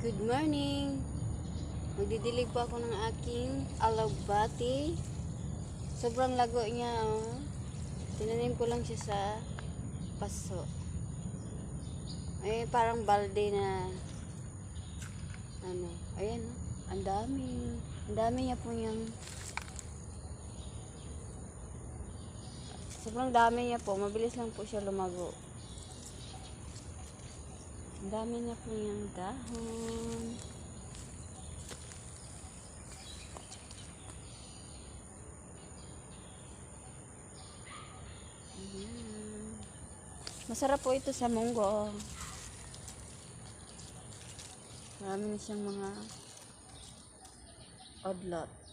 Good morning! Magdidilig po ako ng aking alagbati. Sobrang lago niya, oh. Tinanim ko lang siya sa paso. Ay, parang balde na ano. Ayan, oh. Ang dami. Ang dami niya po niyang sobrang dami niya po. Mabilis lang po siya lumago. Ang dami niya po niyang dahon. Masarap po ito sa munggo. Marami na siyang mga odlot.